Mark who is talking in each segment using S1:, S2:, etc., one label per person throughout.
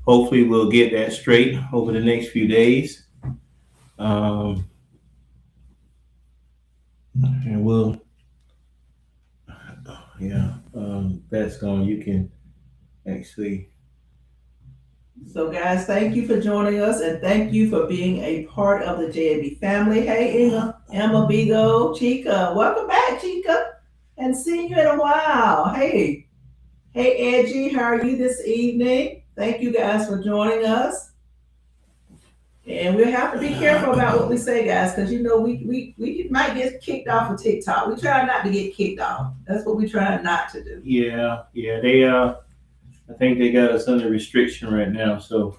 S1: hopefully we'll get that straight over the next few days. And we'll, that's going, you can actually.
S2: So, guys, thank you for joining us, and thank you for being a part of the J&B family. Hey, Emma, Bigo, Chica, welcome back, Chica, and seeing you in a while. Hey, Edgy, how are you this evening? Thank you guys for joining us. And we'll have to be careful about what we say, guys, because we might get kicked off of TikTok. We try not to get kicked off. That's what we try not to do.
S1: Yeah, they I think they got us under restriction right now, so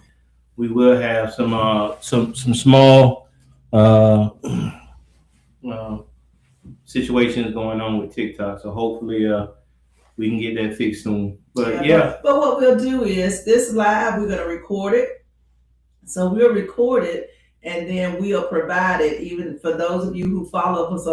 S1: we will have some small situations going on with TikTok. So hopefully we can get that fixed soon. But
S2: But what we'll do is this live, we're gonna record it. So we'll record it and then we'll provide it even for those of you who follow us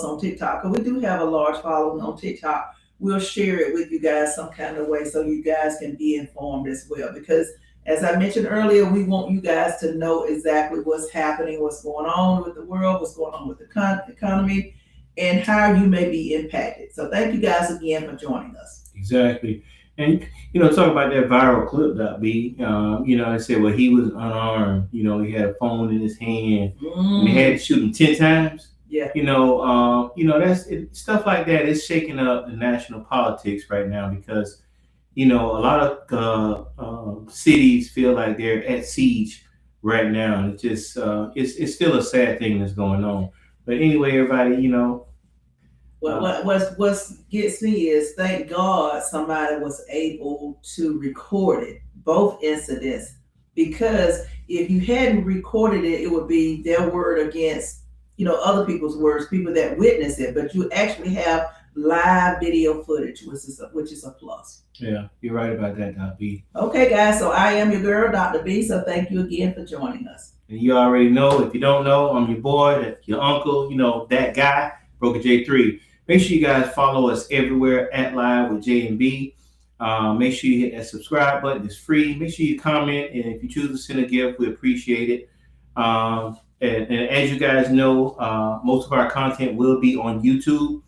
S2: on TikTok. Because we do have a large following on TikTok. We'll share it with you guys some kind of way so you guys can be informed as well. Because as I mentioned earlier, we want you guys to know exactly what's happening, what's going on with the world, what's going on with the economy, and how you may be impacted. So thank you guys again for joining us.
S1: Exactly. And, talk about that viral clip, B. I said, well, he was unarmed. He had a phone in his hand. And they had to shoot him 10 times.
S2: Yeah.
S1: That's stuff like that is shaking up the national politics right now because, a lot of cities feel like they're at siege right now. And it's just, it's still a sad thing that's going on. But anyway, everybody,
S2: What gets me is thank God somebody was able to record it, both incidents, because if you hadn't recorded it, it would be their word against, other people's words, people that witness it. But you actually have live video footage, which is a plus.
S1: Yeah, you're right about that, Dr. B.
S2: Okay, guys, so I am your girl, Dr. B. So thank you again for joining us.
S1: And you already know, if you don't know, I'm your boy, your uncle, that guy, Broker J3. Make sure you guys follow us everywhere at Live with J&B. Make sure you hit that subscribe button. It's free. Make sure you comment. And if you choose to send a gift, we appreciate it. And as you guys know, most of our content will be on YouTube.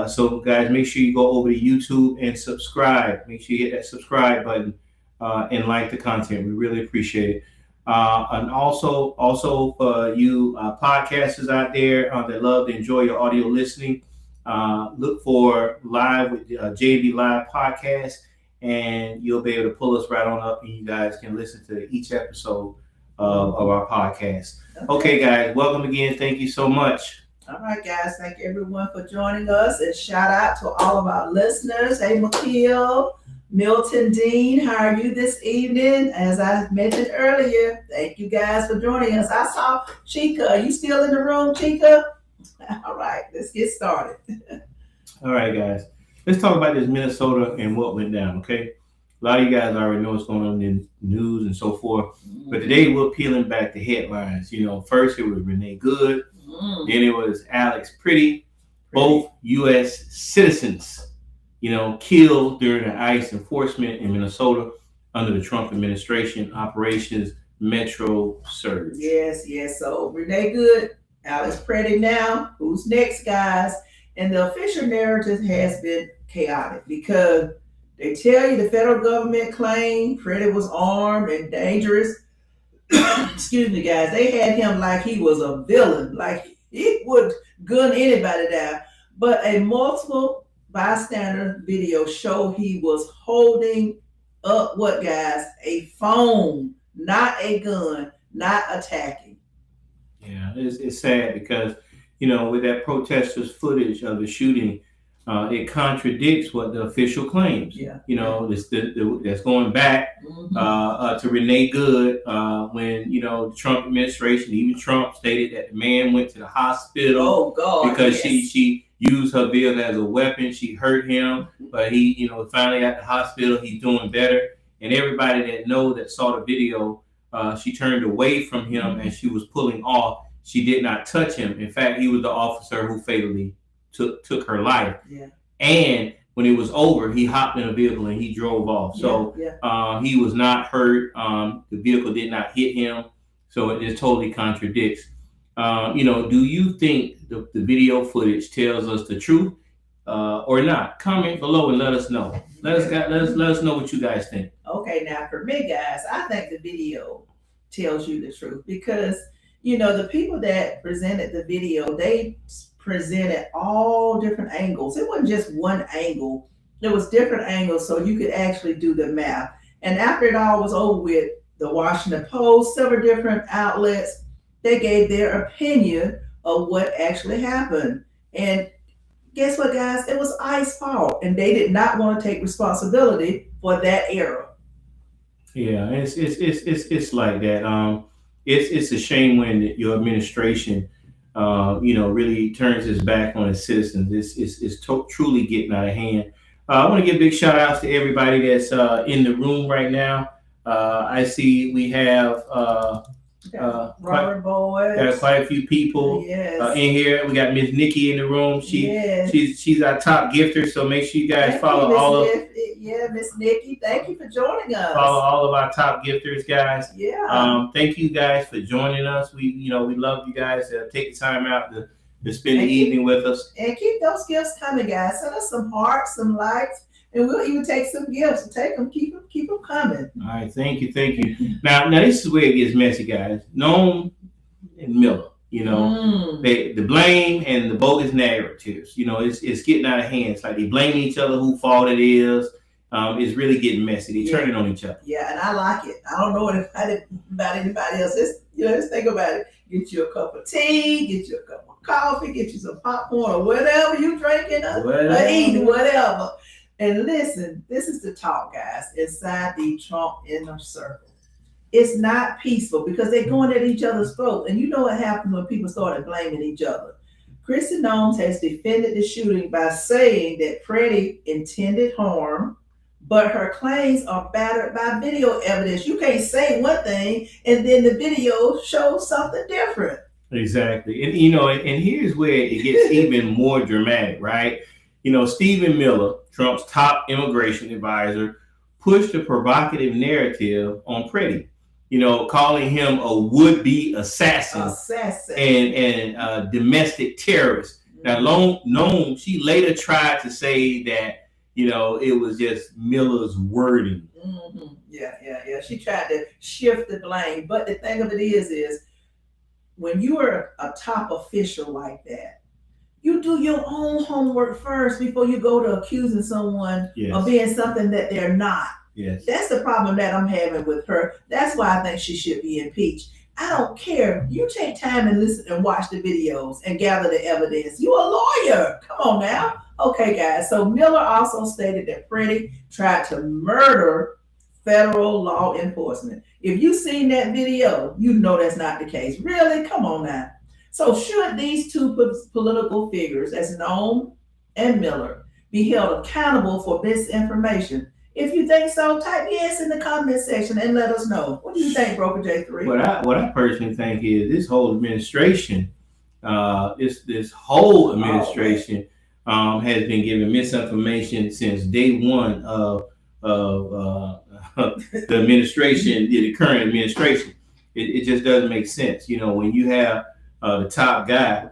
S1: So guys, make sure you go over to YouTube and subscribe. Make sure you hit that subscribe button and like the content. We really appreciate it. And also for you podcasters out there that love to enjoy your audio listening, look for Live with J&B Live Podcast, and you'll be able to pull us right on up, and you guys can listen to each episode of our podcast. Okay, guys, welcome again. Thank you so much.
S2: All right, guys, thank everyone for joining us, and shout out to all of our listeners. Hey, McKeel, Milton Dean, how are you this evening? As I mentioned earlier, thank you guys for joining us. I saw Chica. Are you still in the room, Chica? All right, let's get started.
S1: All right, guys. Let's talk about this Minnesota and what went down, okay? A lot of you guys already know what's going on in the news and so forth. But today we're peeling back the headlines. First it was Renee Good. Then it was Alex Pretti. Both U.S. citizens, killed during the ICE enforcement in Minnesota under the Trump administration, Operations Metro Surge.
S2: Yes. So Renee Good, Alex Pretti now. Who's next, guys? And the official narrative has been chaotic because they tell you the federal government claimed Pretti was armed and dangerous. Excuse me, guys. They had him like he was a villain, like he would gun anybody down. But a multiple bystander video showed he was holding up what, guys? A phone, not a gun, not attacking.
S1: Yeah, it's sad because, with that protesters' footage of the shooting, it contradicts what the official claims.
S2: Yeah.
S1: That's going back to Renee Good when, the Trump administration, even Trump stated that the man went to the hospital.
S2: Oh, God.
S1: Because she used her vehicle as a weapon. She hurt him, but he, finally at the hospital, he's doing better. And everybody that saw the video, she turned away from him and she was pulling off. She did not touch him. In fact, he was the officer who fatally took her life.
S2: Yeah.
S1: And when it was over, he hopped in a vehicle and he drove off. So he was not hurt. The vehicle did not hit him. So it just totally contradicts. Do you think the video footage tells us the truth or not? Comment below and let us know. Let us know what you guys think.
S2: Okay, now for me, guys, I think the video tells you the truth because the people that presented the video, they presented all different angles. It wasn't just one angle. There was different angles, so you could actually do the math. And after it all was over with, the Washington Post, several different outlets, they gave their opinion of what actually happened. And guess what, guys? It was ICE's fault, and they did not want to take responsibility for that error.
S1: Yeah, it's like that. It's a shame when your administration, really turns its back on its citizens. It's truly getting out of hand. I want to give big shout outs to everybody that's in the room right now. I see we have
S2: Robert Boyd.
S1: Got quite a few people in here. We got Miss Nikki in the room. She's our top gifter. So make sure you guys follow all of.
S2: Yeah, Miss Nikki, thank you for joining us.
S1: Follow all of our top gifters, guys.
S2: Yeah.
S1: Thank you guys for joining us. We love you guys. Take the time out to spend the evening with us.
S2: And keep those gifts coming, guys. Send us some hearts, some likes, and we'll even take some gifts. Take them, keep them coming. All
S1: right, thank you. Now this is where it gets messy, guys. Noem and Miller, the blame and the bogus narratives. It's getting out of hand. It's like they blame each other who fault it is. It's really getting messy. They turn it on each other.
S2: Yeah, and I like it. I don't know about anybody else. Just think about it. Get you a cup of tea, get you a cup of coffee, get you some popcorn or whatever you drinking or eating, whatever. And listen, this is the talk, guys, inside the Trump inner circle. It's not peaceful because they're going at each other's throat. And you know what happens when people started blaming each other. Kristi Noem has defended the shooting by saying that Pretti intended harm, but her claims are battered by video evidence. You can't say one thing and then the video shows something different.
S1: Exactly. And here's where it gets even more dramatic, right? Stephen Miller, Trump's top immigration advisor, pushed a provocative narrative on Pretti, calling him a would-be assassin. And a domestic terrorist. Now, Noem, she later tried to say that it was just Miller's wording.
S2: Mm-hmm. Yeah. She tried to shift the blame. But the thing of it is when you are a top official like that, you do your own homework first before you go to accusing someone of being something that they're not.
S1: Yes.
S2: That's the problem that I'm having with her. That's why I think she should be impeached. I don't care. You take time and listen and watch the videos and gather the evidence. You're a lawyer. Come on now. Okay, guys. So Miller also stated that Pretti tried to murder federal law enforcement. If you've seen that video, you know that's not the case. Really? Come on now. So should these two political figures, as Noem and Miller, be held accountable for misinformation? If you think so, type yes in the comment section and let us know. What do you think, Broker J3?
S1: What I personally think is this whole administration, this whole administration has been given misinformation since day one of the administration, the current administration. It just doesn't make sense. When you have the top guy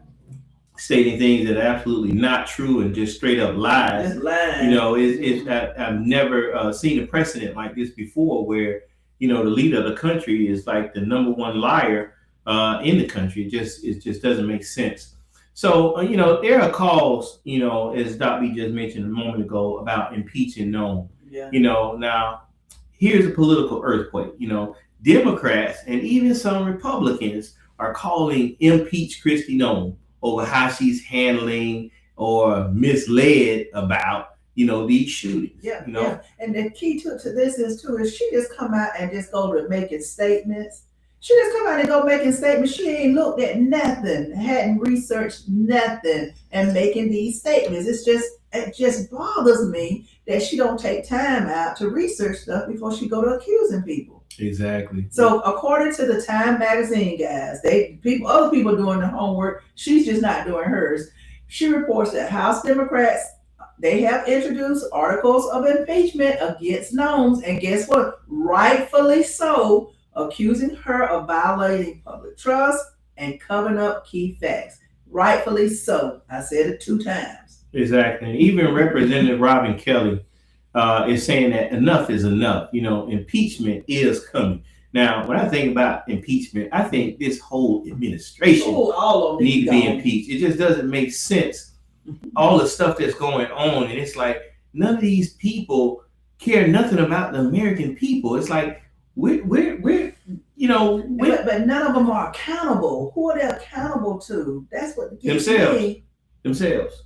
S1: stating things that are absolutely not true and just straight up lies.
S2: Just lying.
S1: I've never seen a precedent like this before, where the leader of the country is like the number one liar in the country. It just doesn't make sense. So there are calls, as Dr. B just mentioned a moment ago, about impeaching Noem.
S2: Yeah.
S1: Now here's a political earthquake. Democrats and even some Republicans are calling impeach Kristi Noem over how she's handling or misled about, these shootings.
S2: Yeah. And the key to this is she just come out and just go to making statements. She just come out and go making statements. She ain't looked at nothing, hadn't researched nothing, and making these statements. It just bothers me that she don't take time out to research stuff before she go to accusing people.
S1: Exactly.
S2: So according to the Time magazine, guys, other people doing the homework. She's just not doing hers. She reports that House Democrats they have introduced articles of impeachment against Noem, and guess what? Rightfully so, accusing her of violating public trust and covering up key facts. Rightfully so. I said it 2 times.
S1: Exactly. And even Representative Robin Kelly is saying that enough is enough. Impeachment is coming. Now, when I think about impeachment, I think this whole administration
S2: all of
S1: need to be impeached. It just doesn't make sense. All the stuff that's going on, and it's like none of these people care nothing about the American people. It's like we're
S2: but none of them are accountable. Who are they accountable to? That's what
S1: themselves.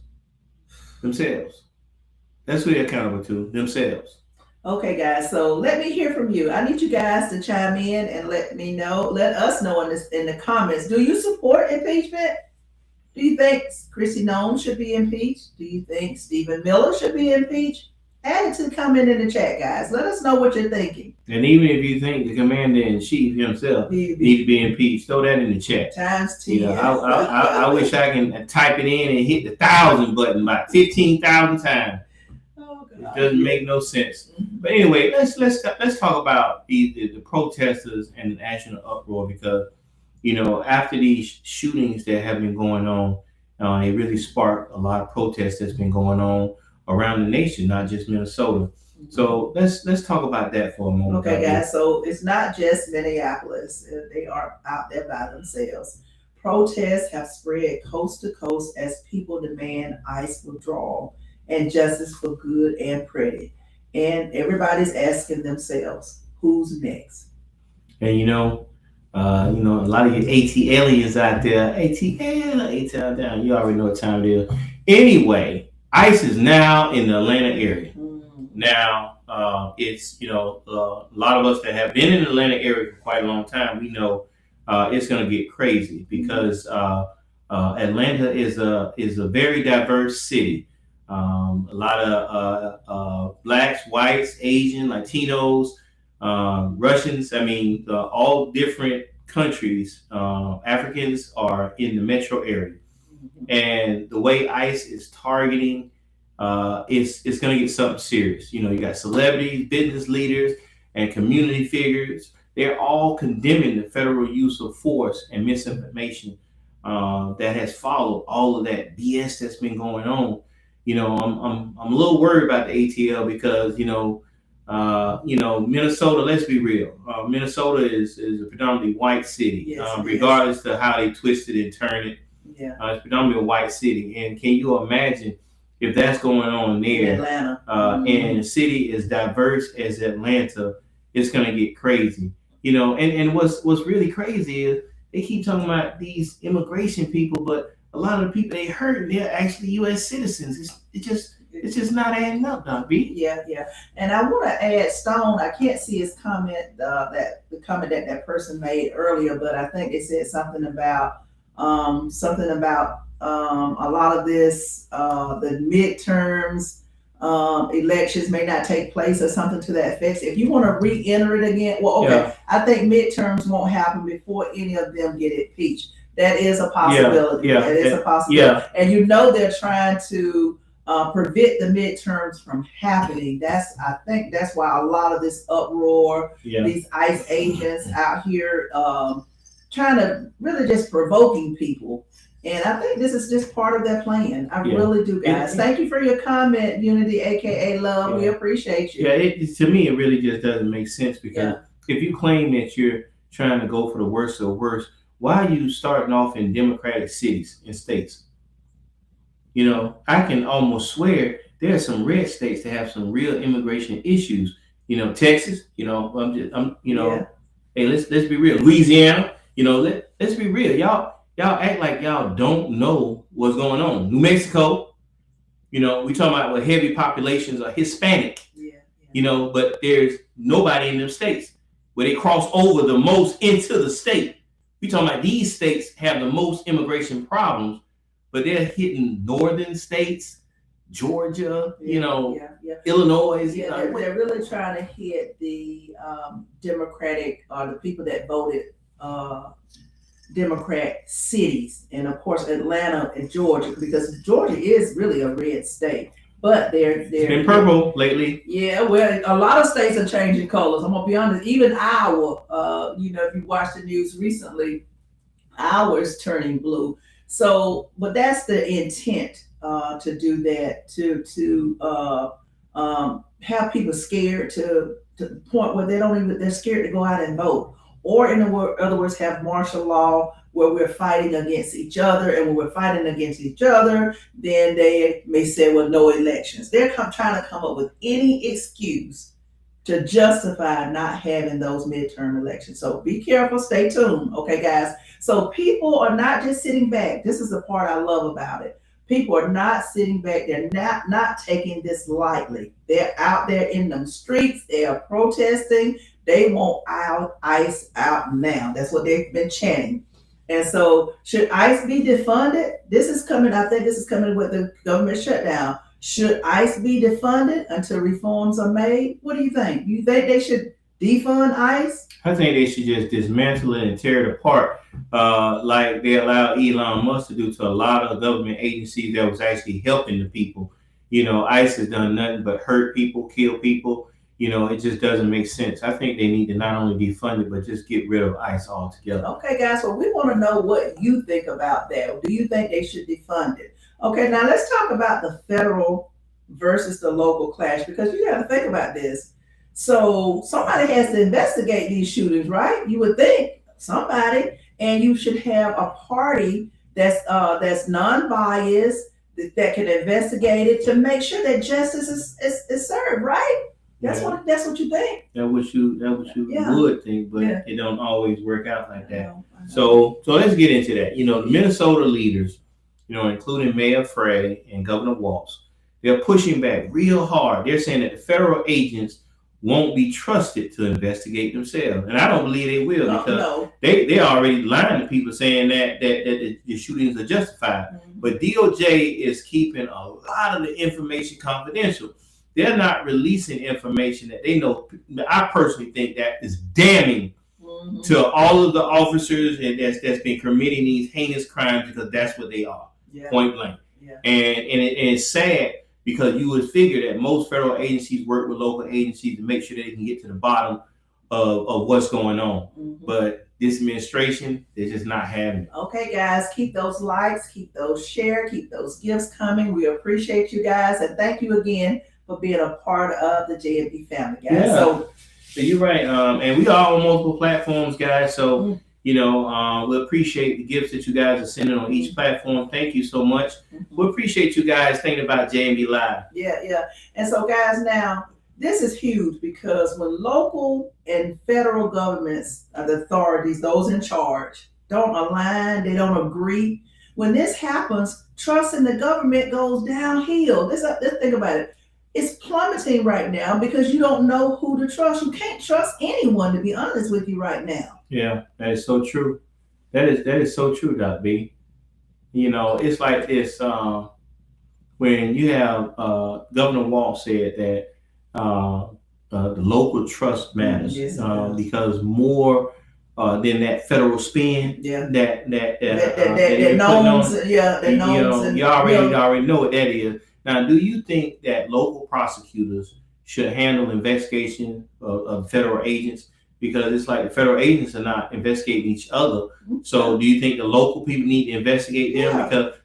S1: That's who they're accountable to, themselves.
S2: Okay, guys. So let me hear from you. I need you guys to chime in and let us know in the comments. Do you support impeachment? Do you think Kristi Noem should be impeached? Do you think Stephen Miller should be impeached? Add it to the comment in the chat, guys. Let us know what you're thinking.
S1: And even if you think the commander-in-chief himself need to be impeached, throw that in the chat.
S2: Times 10.
S1: I wish I can type it in and hit the 1,000 button about 15,000 times. Oh, God. It doesn't make no sense. But anyway, let's talk about the protesters and the national uproar, because after these shootings that have been going on, it really sparked a lot of protests that's been going on around the nation, not just Minnesota. So let's talk about that for a moment.
S2: Okay, guys. So it's not just Minneapolis; they are out there by themselves. Protests have spread coast to coast as people demand ICE withdrawal and justice for Good and Pretti. And everybody's asking themselves, who's next?
S1: And a lot of you AT aliens out there, ATL down. You already know what time it is. Anyway, ICE is now in the Atlanta area. Now, it's a lot of us that have been in the Atlanta area for quite a long time. We know it's going to get crazy because Atlanta is a very diverse city. A lot of blacks, whites, Asian, Latinos, Russians. I mean, all different countries. Africans are in the metro area, and the way ICE is targeting, it's going to get something serious. You got celebrities, business leaders, and community figures. They're all condemning the federal use of force and misinformation that has followed all of that BS that's been going on. I'm a little worried about the ATL because Minnesota. Let's be real. Minnesota is a predominantly white city, regardless of how they twist it and turn it.
S2: Yeah,
S1: it's predominantly a white city, and can you imagine if that's going on there?
S2: In Atlanta,
S1: and a city as diverse as Atlanta, it's going to get crazy. And what's really crazy is they keep talking about these immigration people, but a lot of the people they hurt, they're actually U.S. citizens. It's just not adding up, Doc B.
S2: Yeah. And I want to add, Stone, I can't see his comment, the comment that person made earlier, but I think it said something about a lot of this, the midterms elections may not take place or something to that effect. If you want to re-enter it again, well, okay, yeah. I think midterms won't happen before any of them get impeached. That is a possibility.
S1: Yeah.
S2: That is a possibility. Yeah. And they're trying to prevent the midterms from happening. I think that's why a lot of this uproar, these ICE agents out here trying to really just provoking people. And I think this is just part of their plan. I really do, guys. Thank you for your comment, Unity, aka Love. We appreciate you.
S1: To me, it really just doesn't make sense because if you claim that you're trying to go for the worst of the worst, why are you starting off in democratic cities and states? I can almost swear there are some red states that have some real immigration issues. Texas. Hey, let's be real. Louisiana. Let's be real. Y'all act like y'all don't know what's going on. New Mexico. We talking about heavy populations are Hispanic. But there's nobody in them states where they cross over the most into the state. We talking about these states have the most immigration problems, but they're hitting northern states, Georgia, Illinois.
S2: They're really trying to hit the Democratic or the people that voted Democrat cities, and of course Atlanta and Georgia, because Georgia is really a red state. but
S1: it's been purple lately.
S2: Yeah, well, a lot of states are changing colors. I'm gonna be honest. Even Iowa, if you watched the news recently, Iowa is turning blue. So, but that's the intent to do that to have people scared to the point where they're scared to go out and vote, or in other words, have martial law where we're fighting against each other, and when we're fighting against each other, then they may say, well, no elections. They're trying to come up with any excuse to justify not having those midterm elections. So be careful, stay tuned, okay, guys? So people are not just sitting back. This is the part I love about it. People are not sitting back. They're not taking this lightly. They're out there in them streets. They are protesting. They want ICE out now. That's what they've been chanting. And so should ICE be defunded? This is coming, I think this is coming with the government shutdown. Should ICE be defunded until reforms are made? What do you think? You think they should defund ICE?
S1: I think they should just dismantle it and tear it apart, like they allowed Elon Musk to do to a lot of government agencies that was actually helping the people. ICE has done nothing but hurt people, kill people. It just doesn't make sense. I think they need to not only defund it, but just get rid of ICE altogether.
S2: Okay, guys, well, we want to know what you think about that. Do you think they should defund it? Okay, now let's talk about the federal versus the local clash, because you got to think about this. So somebody has to investigate these shootings, right? You would think somebody, and you should have a party that's non-biased, that can investigate it to make sure that justice is served, right? That's what you think.
S1: That's what you would think, but it don't always work out like that.
S2: I know.
S1: So let's get into that. The Minnesota leaders, including Mayor Frey and Governor Walz, they're pushing back real hard. They're saying that the federal agents won't be trusted to investigate themselves, and I don't believe they will, because they already lying to people saying that the shootings are justified. Mm-hmm. But DOJ is keeping a lot of the information confidential. They're not releasing information that they know. I personally think that is damning to all of the officers and that's been committing these heinous crimes, because that's what they are, point blank. Yeah. And it's sad, because you would figure that most federal agencies work with local agencies to make sure they can get to the bottom of what's going on. Mm-hmm. But this administration, they're just not having it.
S2: Okay, guys, keep those likes, keep those shares, keep those gifts coming. We appreciate you guys, and thank you again for being a part of the J&B family, guys.
S1: Yeah. So you're right. And we are on multiple platforms, guys. So, we appreciate the gifts that you guys are sending on each platform. Thank you so much. Mm-hmm. We appreciate you guys thinking about J&B Live.
S2: Yeah. And so, guys, now, this is huge, because when local and federal governments, the authorities, those in charge, don't align, they don't agree, when this happens, trust in the government goes downhill. Let's think about it. It's plummeting right now because you don't know who to trust. You can't trust anyone, to be honest with you, right now.
S1: Yeah, that is so true. That is so true, Doc B. It's like this. When you have Governor Walz said that the local trust matters, because more than that federal spend, that Noem, you already know what that is. Now, do you think that local prosecutors should handle investigation of federal agents? Because it's like the federal agents are not investigating each other. So do you think the local people need to investigate them? Because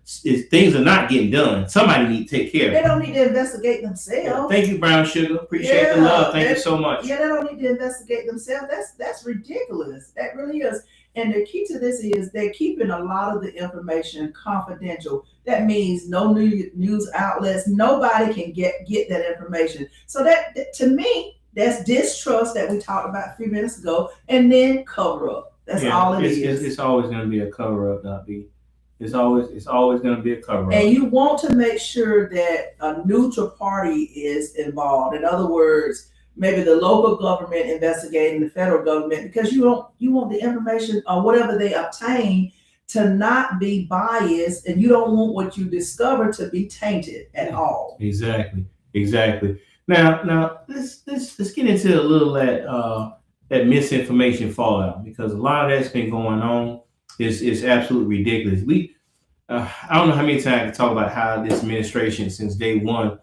S1: things are not getting done. Somebody need to take care of it.
S2: They don't need to investigate themselves.
S1: Thank you, Brown Sugar. Appreciate the love. Thank you so much.
S2: Yeah, they don't need to investigate themselves. That's ridiculous. That really is. And the key to this is they're keeping a lot of the information confidential. That means no news outlets, nobody can get that information. So that to me, that's distrust that we talked about a few minutes ago, and then cover up. That's all it is.
S1: It's always going to be a cover up, Dr. B. It's always going to be a cover up.
S2: And you want to make sure that a neutral party is involved. In other words, maybe the local government investigating the federal government, because you want the information or whatever they obtain to not be biased, and you don't want what you discover to be tainted at all.
S1: Exactly. Now let's get into a little that misinformation fallout, because a lot of that's been going on. It's absolutely ridiculous. I don't know how many times I can talk about how this administration since day one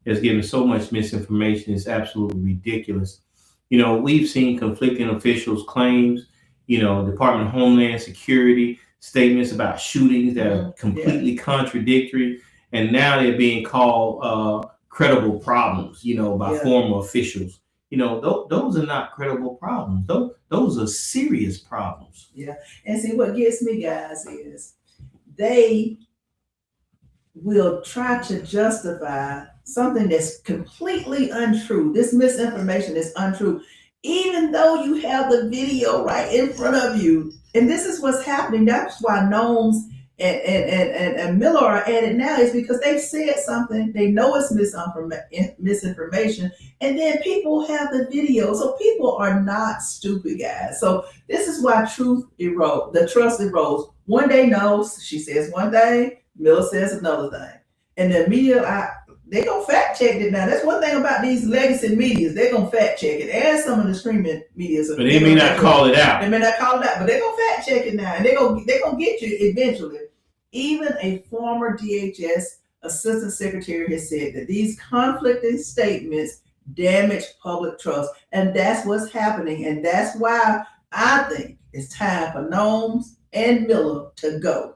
S1: is giving so much misinformation. It's absolutely ridiculous. You know, we've seen conflicting officials' claims, you know, Department of Homeland Security statements about shootings that are completely contradictory. And now they're being called credible problems, you know, by former officials. You know, those are not credible problems. Those are serious problems.
S2: Yeah. And see, what gets me, guys, is they will try to justify something that's completely untrue. This misinformation is untrue, even though you have the video right in front of you. And this is what's happening. That's why Noem and Miller are at it now, is because they've said something, they know it's misinformation, and then people have the video. So people are not stupid, guys. So this is why truth erodes, the trust erodes. One day knows, she says one thing, Miller says another thing. And the media, they gonna fact check it now. That's one thing about these legacy medias. They're gonna fact check it, and some of the streaming medias.
S1: But they may not call it out.
S2: They may not call it out, but they're gonna fact check it now, and they're gonna get you eventually. Even a former DHS assistant secretary has said that these conflicting statements damage public trust, and that's what's happening. And that's why I think it's time for Noem and Miller to go.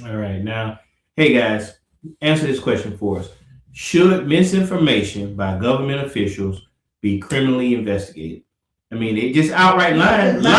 S1: All right, now, hey guys, answer this question for us. Should misinformation by government officials be criminally investigated? I mean, they just outright lying to the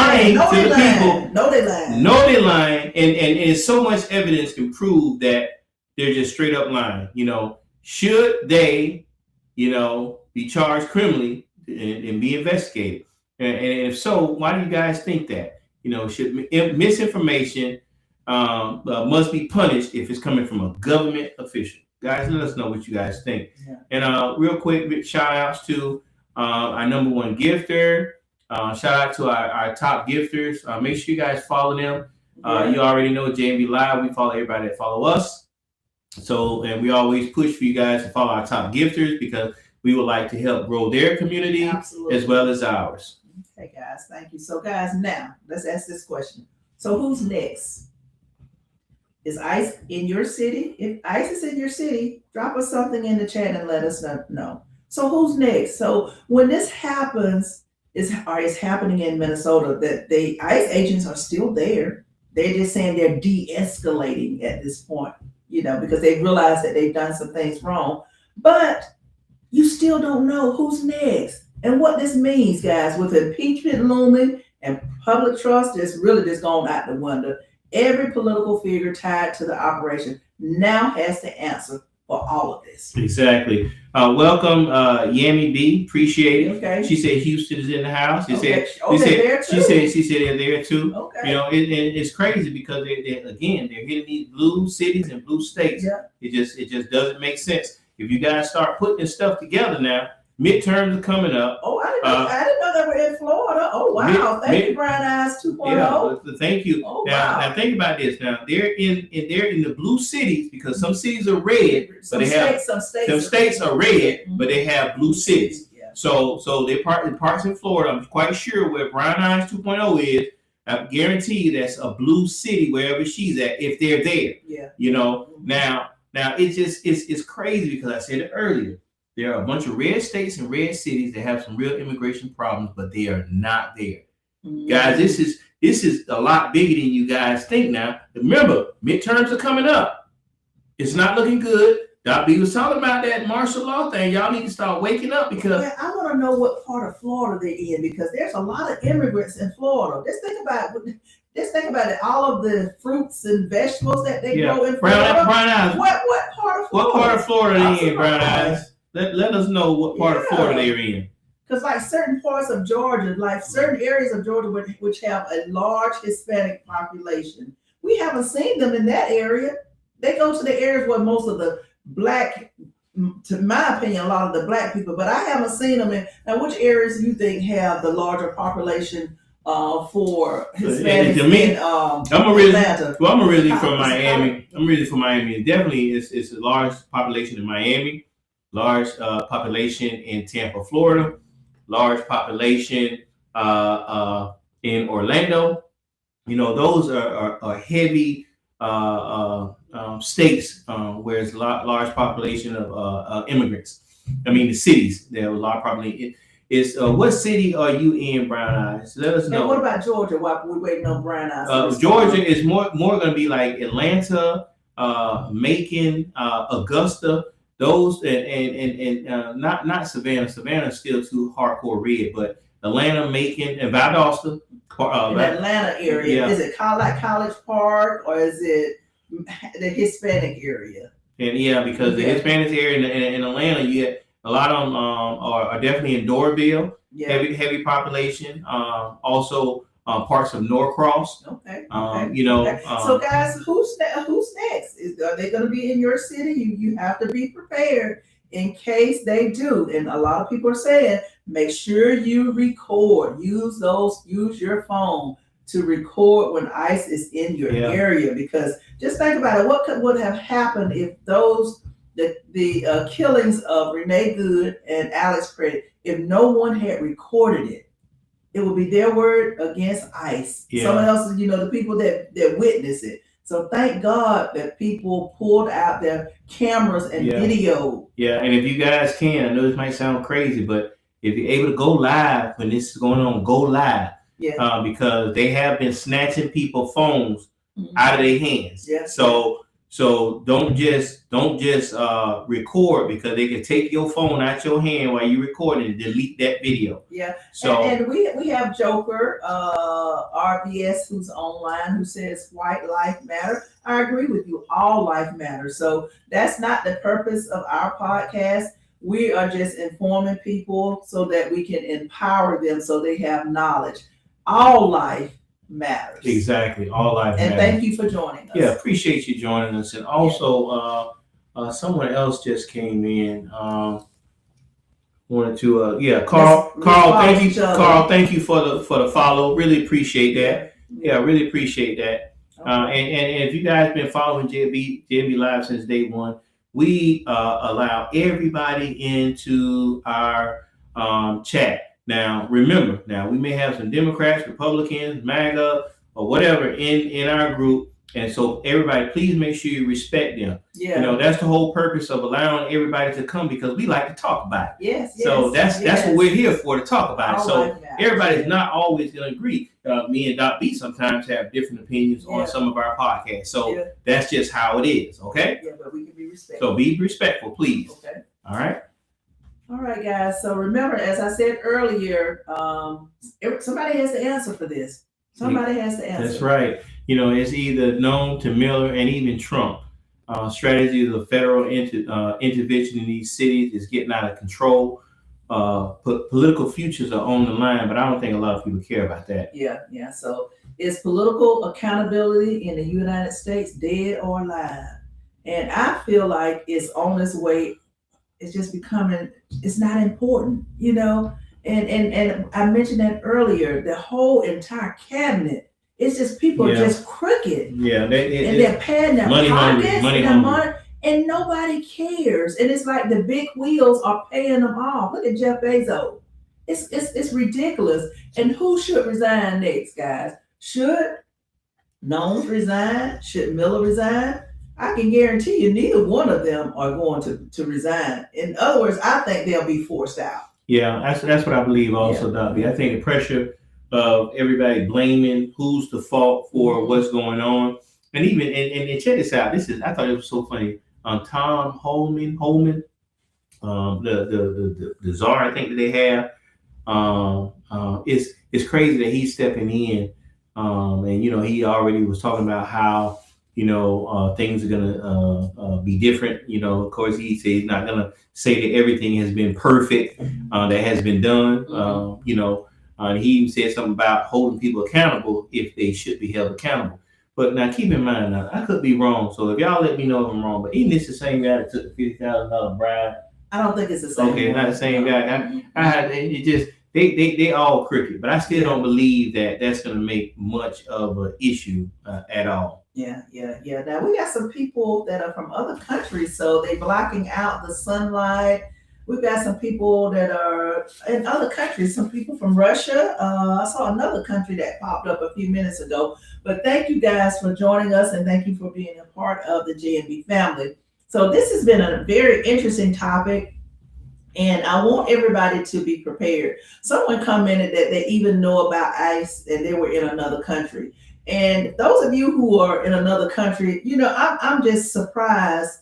S1: people.
S2: No, they lying.
S1: No, they lying, and so much evidence can prove that they're just straight up lying. You know, should they, you know, be charged criminally and be investigated? And if so, why do you guys think that? You know, should misinformation must be punished if it's coming from a government official? Guys, let us know what you guys think. Yeah. And real quick, shout outs to our number one gifter. Shout out to our top gifters. Make sure you guys follow them. You already know J&B Live. We follow everybody that follow us. So, and we always push for you guys to follow our top gifters because we would like to help grow their community as well as ours.
S2: Okay, guys. Thank you. So, guys, now let's ask this question. So, who's next? Is ICE in your city? If ICE is in your city, drop us something in the chat and let us know. So, who's next? So, when this happens, it's happening in Minnesota, that the ICE agents are still there. They're just saying they're de-escalating at this point, you know, because they realize that they've done some things wrong. But you still don't know who's next. And what this means, guys, with impeachment looming and public trust is really just gone out the window. Every political figure tied to the operation now has to answer for all of this.
S1: Exactly. Welcome, Yami B. Appreciate it.
S2: Okay.
S1: She said Houston is in the house. She said they're there too.
S2: Okay.
S1: You know, it's crazy because they're hitting these blue cities and blue states.
S2: Yeah.
S1: It just doesn't make sense. If you guys start putting this stuff together now, midterms are coming up.
S2: Oh, I didn't know that we're in Florida. Oh, wow. Thank you, Brian Eyes 2.0.
S1: Yeah, thank you.
S2: Oh,
S1: now think about this. Now they're in the blue cities because some cities are red, but some states are red, but they have blue cities. Yeah. So they parts in Florida. I'm quite sure where Brian Eyes 2.0 is. I guarantee you that's a blue city wherever she's at if they're there.
S2: Yeah.
S1: You know, now it's crazy because I said it earlier. There are a bunch of red states and red cities that have some real immigration problems, but they are not there. Mm-hmm. Guys, this is a lot bigger than you guys think now. Remember, midterms are coming up. It's not looking good. Doc B was talking about that martial law thing. Y'all need to start waking up because
S2: I want to know what part of Florida they're in because there's a lot of immigrants in Florida. Just think about it. All of the fruits and vegetables that they grow in Florida.
S1: Brown Eyes.
S2: What part of Florida?
S1: What part of Florida are they in, Brown Eyes? Let us know what part of Florida they're in.
S2: Because like certain parts of Georgia, like certain areas of Georgia which have a large Hispanic population, we haven't seen them in that area. They go to the areas where most of the black, to my opinion, a lot of the black people, but I haven't seen them in. Now, which areas do you think have the larger population for Hispanics in Atlanta?
S1: I'm originally from Miami. I'm originally from Miami. Definitely, it's a large population in Miami. Large population in Tampa, Florida. Large population in Orlando. You know, those are heavy states where there's a large population of immigrants. the cities. There was a lot of probably. It's what city are you in, Brown Eyes? Let us know.
S2: And what about Georgia? While we're waiting on Brown Eyes.
S1: Georgia is more going to be like Atlanta, Macon, Augusta. Those and not Savannah. Savannah's still too hardcore red, but Atlanta, Macon, and Valdosta.
S2: In the Atlanta area, is it like College Park or is it the Hispanic area?
S1: And because the Hispanic area in Atlanta, you get a lot of them are definitely in Doraville, heavy population. Also parts of Norcross.
S2: Okay.
S1: So
S2: guys, who's next? Are they going to be in your city? You have to be prepared in case they do. And a lot of people are saying, make sure you record. Use your phone to record when ICE is in your area, because just think about it. What would have happened if the killings of Renee Good and Alex Pretti, if no one had recorded it? It would be their word against ICE. Someone else, the people that witness it. So thank God that people pulled out their cameras and video.
S1: Yeah, and if you guys can, I know this might sound crazy, but if you're able to go live when this is going on, go live. Yeah. Because they have been snatching people's phones out of their hands. Yeah. So don't just record, because they can take your phone out your hand while you're recording and delete that video.
S2: Yeah. So and we have Joker RBS who's online who says white life matter. I agree with you. All life matters. So that's not the purpose of our podcast. We are just informing people so that we can empower them so they have knowledge. All life matters.
S1: Exactly. All life matters.
S2: And thank you for joining us.
S1: Yeah, appreciate you joining us. And also someone else just came in. Wanted to Carl, thank you. Carl, thank you for the follow. Really appreciate that. Yeah, really appreciate that. Okay. And if you guys been following J&B Live since day one, we allow everybody into our chat. Now, remember, we may have some Democrats, Republicans, MAGA, or whatever in our group. And so everybody, please make sure you respect them. Yeah. That's the whole purpose of allowing everybody to come, because we like to talk about it.
S2: Yes.
S1: So that's what we're here for, to talk about it. So everybody's not always going to agree. Me and Doc B sometimes have different opinions on some of our podcasts. So that's just how it is. Okay.
S2: Yeah, but we can be respectful.
S1: So be respectful, please. Okay. All right.
S2: All right, guys. So remember, as I said earlier, somebody has to answer for this. Somebody has to answer.
S1: That's right. It's either Noem to Miller and even Trump. Strategy of the federal intervention in these cities is getting out of control. Political futures are on the line, but I don't think a lot of people care about that.
S2: Yeah. So is political accountability in the United States dead or alive? And I feel like it's on its way. It's just becoming, it's not important, and I mentioned that earlier, the whole entire cabinet, it's just people are just crooked.
S1: Yeah.
S2: They're paying their pockets, money, and nobody cares. And it's like the big wheels are paying them off. Look at Jeff Bezos. It's ridiculous. And who should resign next, guys? Should Noem resign? Should Miller resign? I can guarantee you neither one of them are going to resign. In other words, I think they'll be forced out.
S1: Yeah, that's what I believe also, Dobby. I think the pressure of everybody blaming who's the fault for what's going on. And even, and check this out. I thought it was so funny. Tom Holman, the czar, I think that they have. It's crazy that he's stepping in. And, he already was talking about how, things are going to be different. Of course, he said he's not going to say that everything has been perfect that has been done. And he even said something about holding people accountable if they should be held accountable. But now keep in mind, I could be wrong. So if y'all let me know if I'm wrong, but isn't this the same guy that took the $50,000 bribe?
S2: I don't think it's the same.
S1: Okay, not the same guy. They all crooked, but I still don't believe that that's going to make much of an issue at all.
S2: Yeah. Now we got some people that are from other countries, so they're blocking out the sunlight. We've got some people that are in other countries, some people from Russia. I saw another country that popped up a few minutes ago. But thank you guys for joining us, and thank you for being a part of the J&B family. So this has been a very interesting topic. And I want everybody to be prepared. Someone commented that they even know about ICE and they were in another country. And those of you who are in another country, I'm just surprised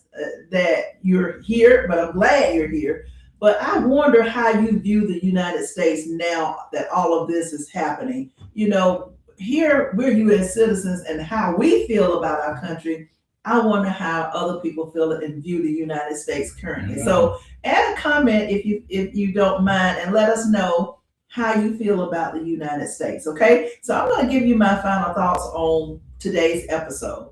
S2: that you're here, but I'm glad you're here. But I wonder how you view the United States now that all of this is happening. Here we're U.S. citizens, and how we feel about our country. I wonder how other people feel and view the United States currently. Yeah. So add a comment if you don't mind, and let us know how you feel about the United States. Okay, so I'm going to give you my final thoughts on today's episode.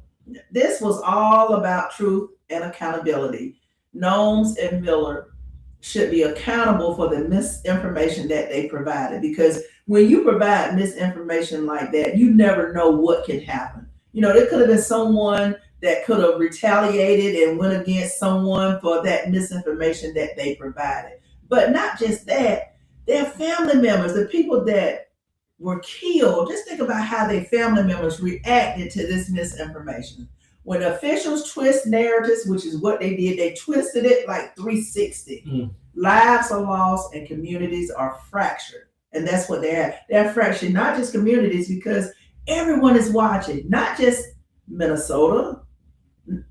S2: This was all about truth and accountability. Noem and Miller should be accountable for the misinformation that they provided, because when you provide misinformation like that, you never know what can happen. There could have been someone that could have retaliated and went against someone for that misinformation that they provided. But not just that, their family members, the people that were killed, just think about how their family members reacted to this misinformation. When officials twist narratives, which is what they did, they twisted it like 360. Lives are lost and communities are fractured. And that's what they're fractured, not just communities, because everyone is watching, not just Minnesota.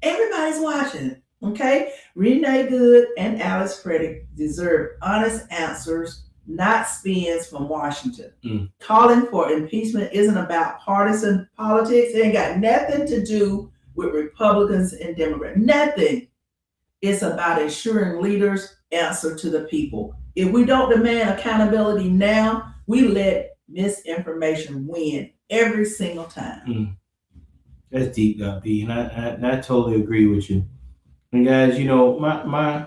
S2: Everybody's watching. Okay, Renee Good and Alice Pretti deserve honest answers, not spins from Washington. Calling for impeachment isn't about partisan politics. It ain't got nothing to do with Republicans and Democrats. Nothing. It's about ensuring leaders answer to the people. If we don't demand accountability now, we let misinformation win every single time.
S1: That's deep, B, and I totally agree with you. And guys, my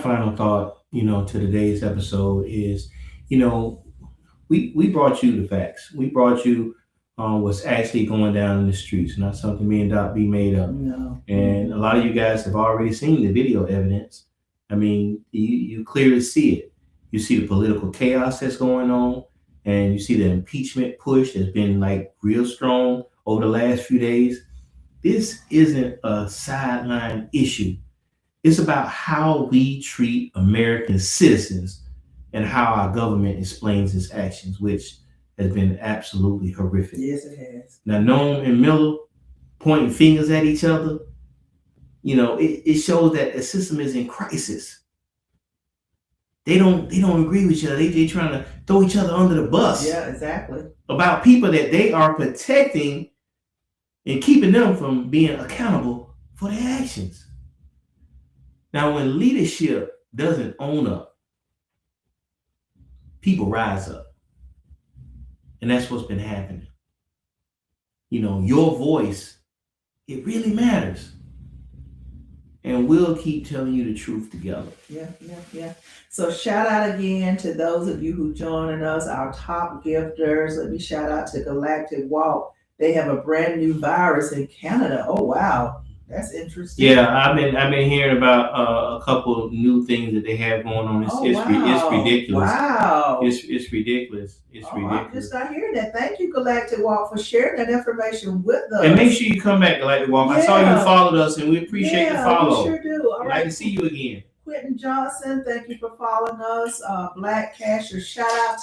S1: final thought, to today's episode is, we brought you the facts. We brought you what's actually going down in the streets, not something me and Doc B made up.
S2: No.
S1: And a lot of you guys have already seen the video evidence. I mean, you clearly see it. You see the political chaos that's going on, and you see the impeachment push that's been like real strong over the last few days. This isn't a sideline issue. It's about how we treat American citizens and how our government explains its actions, which has been absolutely horrific.
S2: Yes, it has.
S1: Now, Noem and Miller pointing fingers at each other, it shows that the system is in crisis. They don't agree with each other. They trying to throw each other under the bus.
S2: Yeah, exactly.
S1: About people that they are protecting and keeping them from being accountable for their actions. Now, when leadership doesn't own up, people rise up. And that's what's been happening. Your voice, it really matters. And we'll keep telling you the truth together.
S2: Yeah. So shout out again to those of you who joining us, our top gifters. Let me shout out to Galactic Walk. They have a brand new virus in Canada. Oh, wow. That's interesting.
S1: Yeah, I've been hearing about a couple of new things that they have going on. It's ridiculous.
S2: Wow.
S1: It's ridiculous.
S2: I'm just not hearing that. Thank you, Galactic Walk, for sharing that information with us.
S1: And make sure you come back, Galactic Walk. Yeah. I saw you followed us, and we appreciate the follow.
S2: We sure do. All right.
S1: Like to see you again.
S2: Quentin Johnson, thank you for following us. Black Casher, shout out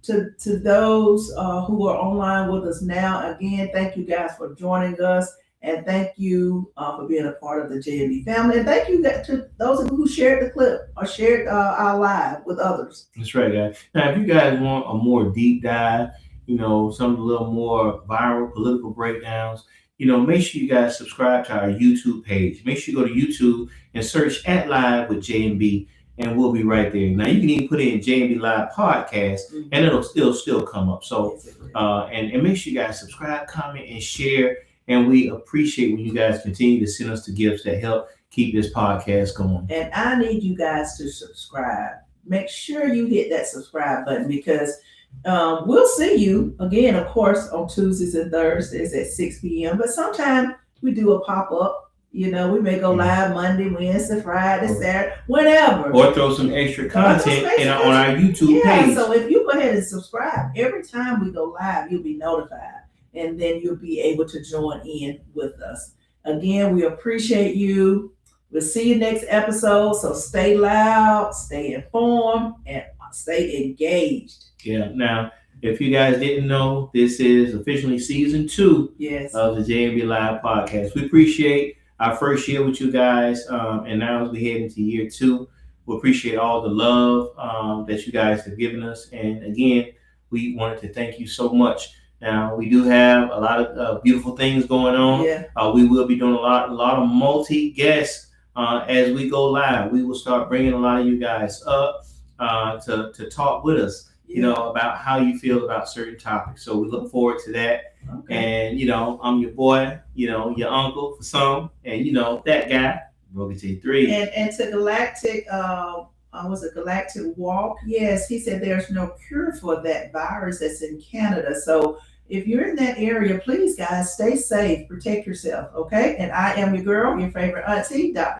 S2: to those who are online with us now. Again, thank you guys for joining us. And thank you for being a part of the J&B family. And thank you to those of you who shared the clip or shared our live with others.
S1: That's right, guys. Now, if you guys want a more deep dive, some a little more viral political breakdowns, make sure you guys subscribe to our YouTube page. Make sure you go to YouTube and search @Live with J&B, and we'll be right there. Now, you can even put in J&B Live Podcast, and it'll still come up. So, and make sure you guys subscribe, comment, and share. And we appreciate when you guys continue to send us the gifts that help keep this podcast going.
S2: And I need you guys to subscribe. Make sure you hit that subscribe button, because we'll see you again, of course, on Tuesdays and Thursdays at 6 p.m. But sometimes we do a pop-up. We may go live Monday, Wednesday, Friday, Saturday, whenever.
S1: Or throw some extra content on our YouTube page.
S2: So if you go ahead and subscribe, every time we go live, you'll be notified. And then you'll be able to join in with us. Again, we appreciate you. We'll see you next episode. So stay loud, stay informed, and stay engaged.
S1: Yeah. Now, if you guys didn't know, this is officially season 2 of the J&B Live Podcast. We appreciate our first year with you guys, and now as we head into year 2, we appreciate all the love that you guys have given us. And again, we wanted to thank you so much. Now, we do have a lot of beautiful things going on.
S2: Yeah.
S1: We will be doing a lot of multi-guests as we go live. We will start bringing a lot of you guys up to talk with us, about how you feel about certain topics. So we look forward to that. Okay. And, I'm your boy, your uncle for some, and, that guy, Broker J3.
S2: And to Galactic, was it Galactic Walk? Yes, he said there's no cure for that virus that's in Canada. So if you're in that area, please, guys, stay safe, protect yourself, okay? And I am your girl, your favorite auntie, Dr.